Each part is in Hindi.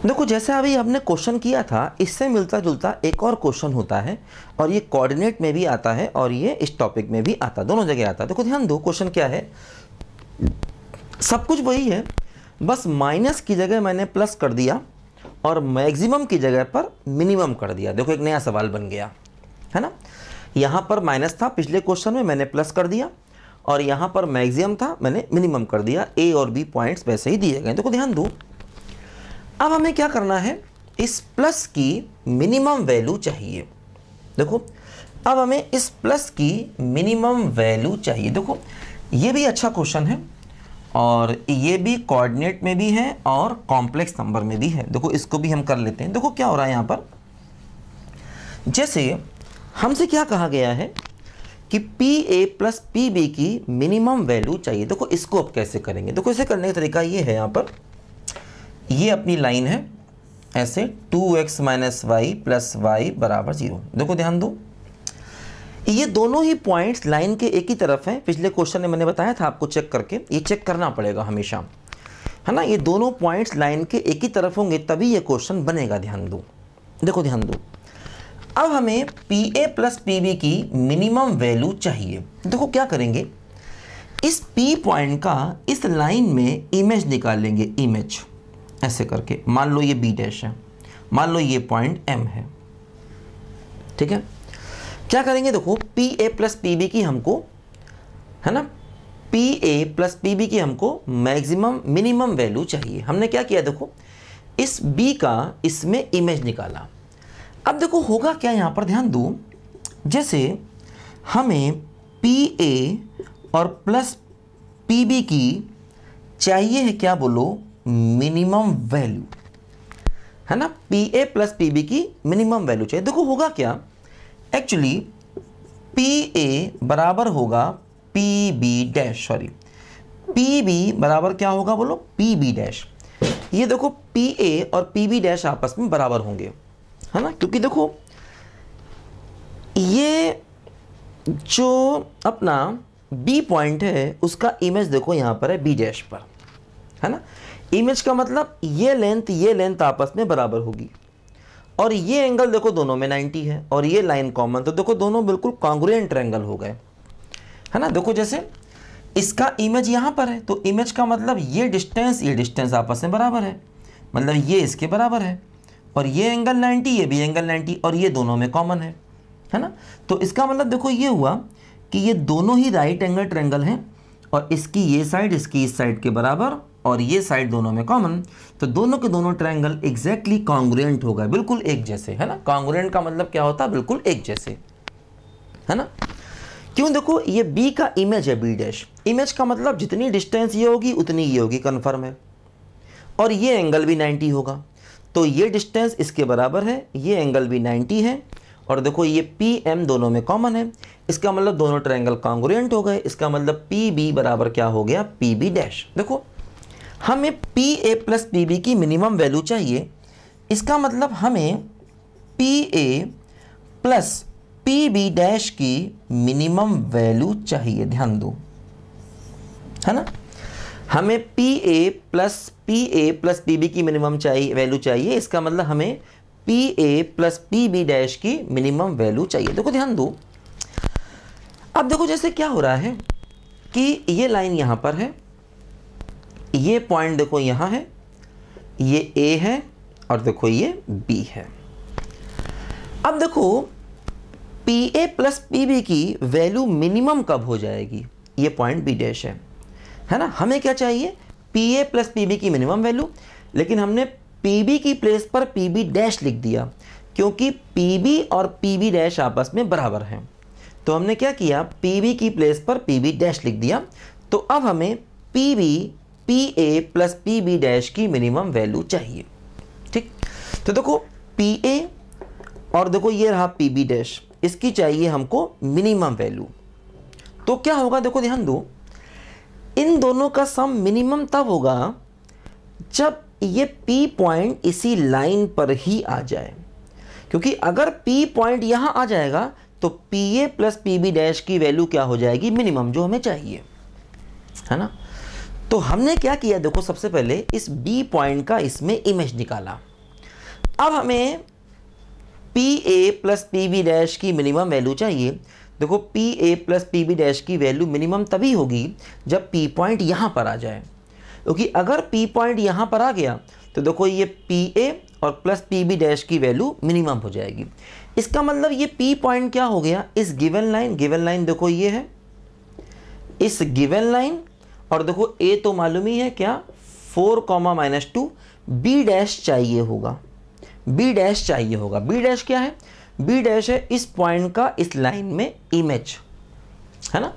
देखो जैसे अभी हमने क्वेश्चन किया था, इससे मिलता जुलता एक और क्वेश्चन होता है और ये कोऑर्डिनेट में भी आता है और ये इस टॉपिक में भी आता है, दोनों जगह आता है। देखो ध्यान दो, क्वेश्चन क्या है, सब कुछ वही है, बस माइनस की जगह मैंने प्लस कर दिया और मैक्सिमम की जगह पर मिनिमम कर दिया। देखो एक नया सवाल बन गया है ना। यहाँ पर माइनस था पिछले क्वेश्चन में, मैंने प्लस कर दिया और यहाँ पर मैक्सिमम था, मैंने मिनिमम कर दिया। ए और बी पॉइंट्स वैसे ही दिए गए। देखो ध्यान दो, अब हमें क्या करना है, इस प्लस की मिनिमम वैल्यू चाहिए। देखो अब हमें इस प्लस की मिनिमम वैल्यू चाहिए। देखो ये भी अच्छा क्वेश्चन है और ये भी कोऑर्डिनेट में भी है और कॉम्प्लेक्स नंबर में भी है। देखो इसको भी हम कर लेते हैं। देखो क्या हो रहा है यहाँ पर, जैसे हमसे क्या कहा गया है कि PA प्लस PB की मिनिमम वैल्यू चाहिए। देखो इसको अब कैसे करेंगे, देखो इसे करने का तरीका ये है, यहाँ पर ये अपनी लाइन है ऐसे 2x minus Y plus Y बराबर 0। देखो ध्यान दो, ये दोनों ही पॉइंट्स लाइन के एक ही तरफ हैं। पिछले क्वेश्चन में मैंने बताया था आपको चेक करके, ये चेक करना पड़ेगा हमेशा, है ना। ये दोनों पॉइंट्स लाइन के एक ही तरफ होंगे तभी ये क्वेश्चन बनेगा। ध्यान दो, देखो ध्यान दो, अब हमें PA प्लस PB की मिनिमम वैल्यू चाहिए। देखो क्या करेंगे, इस P पॉइंट का इस लाइन में इमेज निकालेंगे, इमेज ऐसे करके। मान लो ये B डैश है, मान लो ये पॉइंट M है, ठीक है। क्या करेंगे, देखो PA प्लस PB की हमको, है ना, PA प्लस PB की हमको मैक्सिमम मिनिमम वैल्यू चाहिए। हमने क्या किया, देखो इस B का इसमें इमेज निकाला। अब देखो होगा क्या यहाँ पर, ध्यान दो, जैसे हमें PA और प्लस PB की चाहिए है, क्या बोलो, मिनिमम वैल्यू, है ना। PA प्लस PB की मिनिमम वैल्यू चाहिए। देखो होगा क्या, एक्चुअली PA बराबर होगा PB डैश, सॉरी PB बराबर क्या होगा बोलो, PB डैश। ये देखो PA और PB डैश आपस में बराबर होंगे, है ना, क्योंकि देखो ये जो अपना B पॉइंट है उसका इमेज देखो यहाँ पर है B डैश पर, है ना। इमेज का मतलब ये लेंथ आपस में बराबर होगी और ये एंगल देखो दोनों में 90 है और ये लाइन कॉमन, तो देखो दोनों बिल्कुल कॉन्ग्रुएंट एंगल हो गए, है ना। देखो जैसे इसका इमेज यहाँ पर है तो इमेज का मतलब ये डिस्टेंस आपस में बराबर है, मतलब ये इसके बराबर है और ये एंगल 90, ये भी एंगल 90 और ये दोनों में कॉमन है ना। तो इसका मतलब देखो ये हुआ कि ये दोनों ही राइट एंगल ट्रायंगल हैं और इसकी ये साइड इसकी इस साइड के बराबर और ये साइड दोनों में कॉमन, तो दोनों के दोनों ट्रायंगल एग्जैक्टली कॉन्ग्रुएंट हो गए, बिल्कुल एक जैसे, है ना। कॉन्ग्रुएंट का मतलब क्या होता है, बिल्कुल एक जैसे, है ना। क्यों, देखो ये B का इमेज है B डैश, इमेज का मतलब जितनी डिस्टेंस ये होगी उतनी ये होगी, कन्फर्म है, और ये एंगल भी 90 होगा, तो ये डिस्टेंस इसके बराबर है, ये एंगल भी 90 है और देखो ये PM दोनों में कॉमन है, इसका मतलब दोनों ट्रायंगल कॉन्ग्रुएंट हो गए। इसका मतलब PB बराबर क्या हो गया, PB डैश। देखो हमें PA प्लस PB की मिनिमम वैल्यू चाहिए, इसका मतलब हमें PA प्लस PB डैश की मिनिमम वैल्यू चाहिए। ध्यान दो, है ना, हमें PA प्लस PB की मिनिमम चाहिए, वैल्यू चाहिए, इसका मतलब हमें PA प्लस PB डैश की मिनिमम वैल्यू चाहिए। देखो ध्यान दो, अब देखो जैसे क्या हो रहा है कि ये लाइन यहाँ पर है, ये पॉइंट देखो यहाँ है, ये A है और देखो ये B है। अब देखो PA प्लस PB की वैल्यू मिनिमम कब हो जाएगी, ये पॉइंट B डैश है ना। हमें क्या चाहिए, PA प्लस PB की मिनिमम वैल्यू, लेकिन हमने PB की प्लेस पर PB डैश लिख दिया क्योंकि PB और PB डैश आपस में बराबर हैं, तो हमने क्या किया, PB की प्लेस पर PB डैश लिख दिया। तो अब हमें PA प्लस PB डैश की मिनिमम वैल्यू चाहिए, ठीक। तो देखो PA और देखो ये रहा PB डैश, इसकी चाहिए हमको मिनिमम वैल्यू। तो क्या होगा, देखो ध्यान दो, इन दोनों का सम मिनिमम तब होगा जब ये P पॉइंट इसी लाइन पर ही आ जाए, क्योंकि अगर P पॉइंट यहाँ आ जाएगा तो PA प्लस PB डैश की वैल्यू क्या हो जाएगी, मिनिमम, जो हमें चाहिए, है ना। तो हमने क्या किया, देखो सबसे पहले इस B पॉइंट का इसमें इमेज निकाला, अब हमें P A plus P B dash की मिनिमम वैल्यू चाहिए। देखो P A plus P B dash की वैल्यू मिनिमम तभी होगी जब पी पॉइंट यहाँ पर आ जाए, क्योंकि अगर पी पॉइंट यहाँ पर आ गया तो देखो ये पी ए और प्लस पी बी डैश की वैल्यू मिनिमम हो जाएगी। इसका मतलब ये पी पॉइंट क्या हो गया, इस गिवन लाइन देखो ये है इस गिवन लाइन, और देखो ए तो मालूम ही है क्या 4, -2, बी डैश चाहिए होगा, बी डैश चाहिए होगा। बी डैश क्या है, बी डैश है इस पॉइंट का इस लाइन में इमेज, है ना।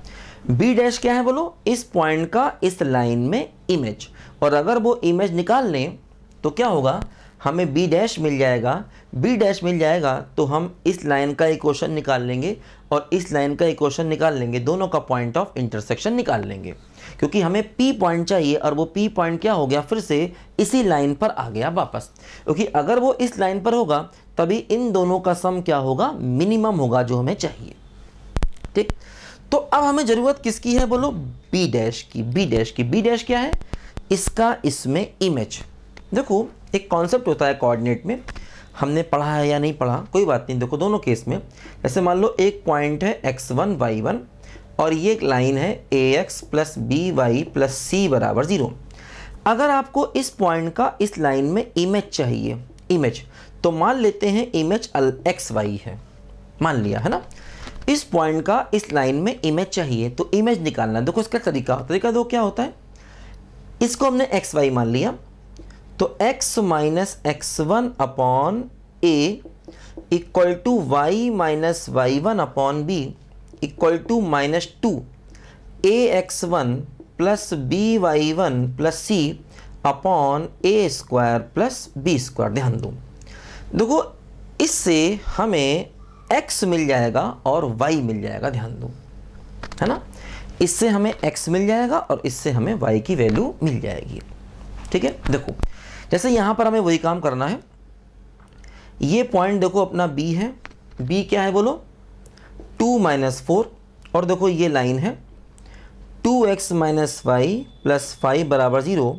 बी डैश क्या है बोलो, इस पॉइंट का इस लाइन में इमेज, और अगर वो इमेज निकाल लें तो क्या होगा, हमें बी डैश मिल जाएगा। बी डैश मिल जाएगा तो हम इस लाइन का इक्वेशन निकाल लेंगे और इस लाइन का इक्वेशन निकाल लेंगे, दोनों का पॉइंट ऑफ इंटरसेक्शन निकाल लेंगे, क्योंकि हमें पी पॉइंट चाहिए और वो पी पॉइंट क्या हो गया, फिर से इसी लाइन पर आ गया वापस, क्योंकि अगर वो इस लाइन पर होगा तभी इन दोनों का सम क्या होगा, मिनिमम होगा जो हमें चाहिए। ठीक, तो अब हमें जरूरत किसकी है बोलो, बी डैश की। बी डैश की, बी डैश क्या है, इसका इसमें इमेज। देखो एक कॉन्सेप्ट होता है कोऑर्डिनेट में, हमने पढ़ा है या नहीं पढ़ा कोई बात नहीं। देखो दोनों केस में, जैसे मान लो एक पॉइंट है x1 y1 और ये एक लाइन है ax plus b y plus c बराबर 0। अगर आपको इस पॉइंट का इस लाइन में इमेज चाहिए, इमेज, तो मान लेते हैं इमेज xy है, मान लिया है ना। इस पॉइंट का इस लाइन में इमेज चाहिए तो इमेज निकालना, देखो इसका तरीका दो क्या होता है, इसको हमने xy मान लिया तो x minus x1 upon A equal to y minus y1 upon B equal to -2 ax1 plus b वाई1 प्लस सी अपॉन ए स्क्वायर प्लस बी स्क्वायर। ध्यान दो, देखो इससे हमें x मिल जाएगा और y मिल जाएगा, ध्यान दो, है ना। इससे हमें x मिल जाएगा और इससे हमें y की वैल्यू मिल जाएगी। ठीक है, देखो जैसे यहाँ पर हमें वही काम करना है। ये पॉइंट देखो अपना b है, b क्या है बोलो 2 - 4, और देखो ये लाइन है 2x - y प्लस 5 बराबर 0,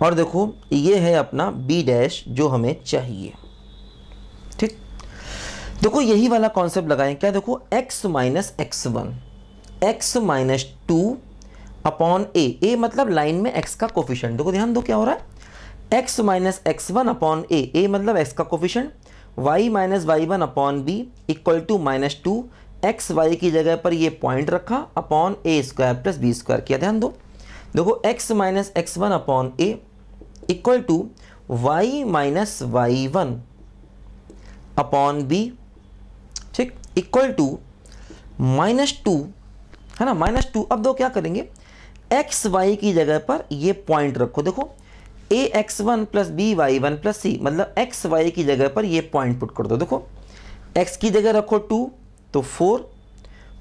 और देखो ये है अपना b डैश जो हमें चाहिए। ठीक, देखो यही वाला कॉन्सेप्ट लगाएं, क्या देखो x minus x1 x minus 2 upon a मतलब लाइन में x का कोफिशिएंट। देखो ध्यान दो क्या हो रहा है, x minus x1 upon a मतलब x का coefficient, y minus y1 upon B equal to -2 x y की जगह पर ये पॉइंट रखा अपॉन ए स्क्वायर प्लस बी स्क्वायर किया। ध्यान दो, देखो x minus x1 upon A equal to y minus y1 upon B, ठीक, इक्वल टू -2, है ना, -2। अब दो क्या करेंगे, एक्स वाई की जगह पर ये पॉइंट रखो, देखो ax1 प्लस बी वाई1 प्लस सी मतलब एक्स वाई की जगह पर ये पॉइंट पुट कर दो। देखो x की जगह रखो 2 तो 4,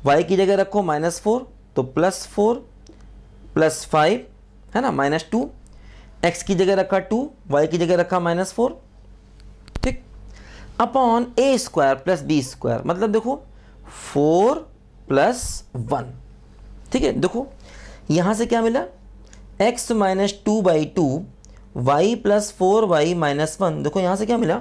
y की जगह रखो -4 तो +4 प्लस 5, है ना, -2, x की जगह रखा 2, y की जगह रखा -4, ठीक, अपॉन ए स्क्वायर प्लस बी स्क्वायर मतलब देखो 4 + 1। ठीक है, देखो यहाँ से क्या मिला, x minus 2/2 y plus 4y minus 1। देखो यहाँ से क्या मिला,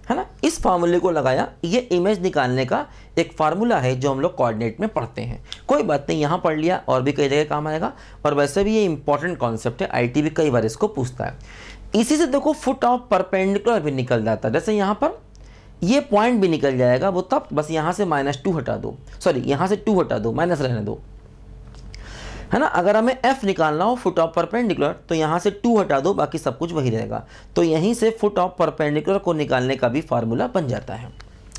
है ना, इस फार्मूले को लगाया। ये इमेज निकालने का एक फार्मूला है जो हम लोग कोऑर्डिनेट में पढ़ते हैं। कोई बात नहीं, यहाँ पढ़ लिया और भी कई जगह काम आएगा, और वैसे भी ये इंपॉर्टेंट कॉन्सेप्ट है, आईटी भी कई बार इसको पूछता है। इसी से देखो फुट ऑफ परपेंडिकुलर भी निकल जाता है, जैसे यहाँ पर ये पॉइंट भी निकल जाएगा, वो तब बस यहाँ से -2 हटा दो, सॉरी यहाँ से 2 हटा दो, माइनस रहने दो, है ना। अगर हमें f निकालना हो फुट ऑफ परपेंडिकुलर तो यहाँ से 2 हटा दो, बाकी सब कुछ वही रहेगा। तो यहीं से फुट ऑफ परपेंडिकुलर को निकालने का भी फार्मूला बन जाता है।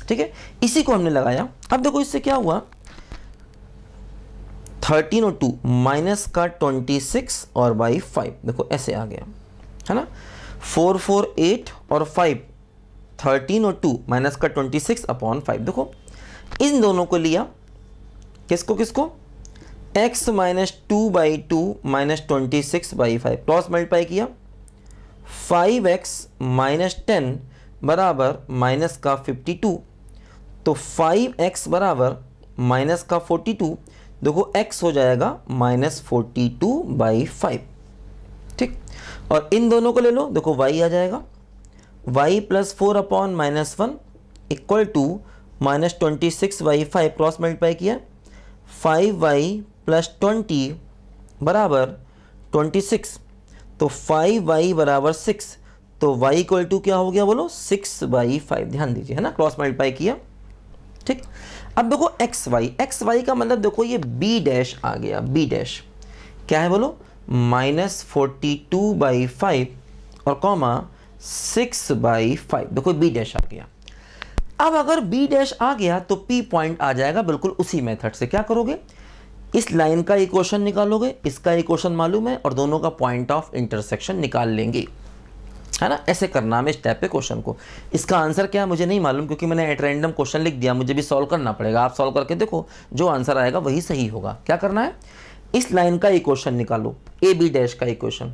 ठीक है, इसी को हमने लगाया। अब देखो इससे क्या हुआ, 13 और 2 माइनस का 26 और बाई 5, देखो ऐसे आ गया, है ना। 4 4 8 और 5, 13 और 2 माइनस का 26 अपॉन 5। देखो इन दोनों को लिया, किसको किसको, x minus 2/2 minus 26/5 cross multiply किया, 5x माइनस 10 बराबर माइनस का 52, तो 5x बराबर माइनस का 42। देखो x हो जाएगा -42/5, ठीक, और इन दोनों को ले लो, देखो y आ जाएगा y plus 4/-1 equal to -26y5 cross multiply किया, 5y प्लस 20 बराबर 26, तो 5y बराबर 6, तो y इक्वल टू क्या हो गया बोलो 6/5, ध्यान दीजिए, है ना, क्रॉस मल्टीप्लाई किया। ठीक, अब देखो xy का मतलब देखो ये b डैश आ गया, b डैश क्या है बोलो -42/5 और कॉमा 6/5, देखो b डैश आ गया। अब अगर b डैश आ गया तो p पॉइंट आ जाएगा बिल्कुल उसी मेथड से। क्या करोगे, इस लाइन का इक्वेशन निकालोगे, इसका इक्वेशन मालूम है और दोनों का पॉइंट ऑफ इंटरसेक्शन निकाल लेंगे, है ना। ऐसे करना है इस टाइप पे क्वेश्चन को। इसका आंसर क्या है मुझे नहीं मालूम, क्योंकि मैंने एट रैंडम क्वेश्चन लिख दिया, मुझे भी सॉल्व करना पड़ेगा। आप सॉल्व करके देखो, जो आंसर आएगा वही सही होगा। क्या करना है, इस लाइन का इक्वेशन निकालो, ए बी डैश का इक्वेशन,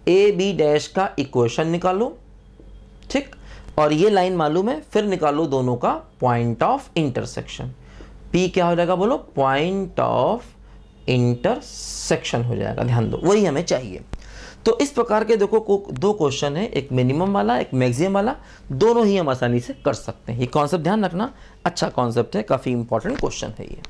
ए बी डैश का इक्वेशन निकालो, ठीक, और ये लाइन मालूम है, फिर निकालो दोनों का पॉइंट ऑफ इंटरसेक्शन। पी क्या हो जाएगा बोलो, पॉइंट ऑफ इंटरसेक्शन हो जाएगा, ध्यान दो, वही हमें चाहिए। तो इस प्रकार के देखो दो क्वेश्चन है, एक मिनिमम वाला एक मैक्सिमम वाला, दोनों ही हम आसानी से कर सकते हैं। ये कॉन्सेप्ट ध्यान रखना, अच्छा कॉन्सेप्ट है, काफ़ी इंपॉर्टेंट क्वेश्चन है ये।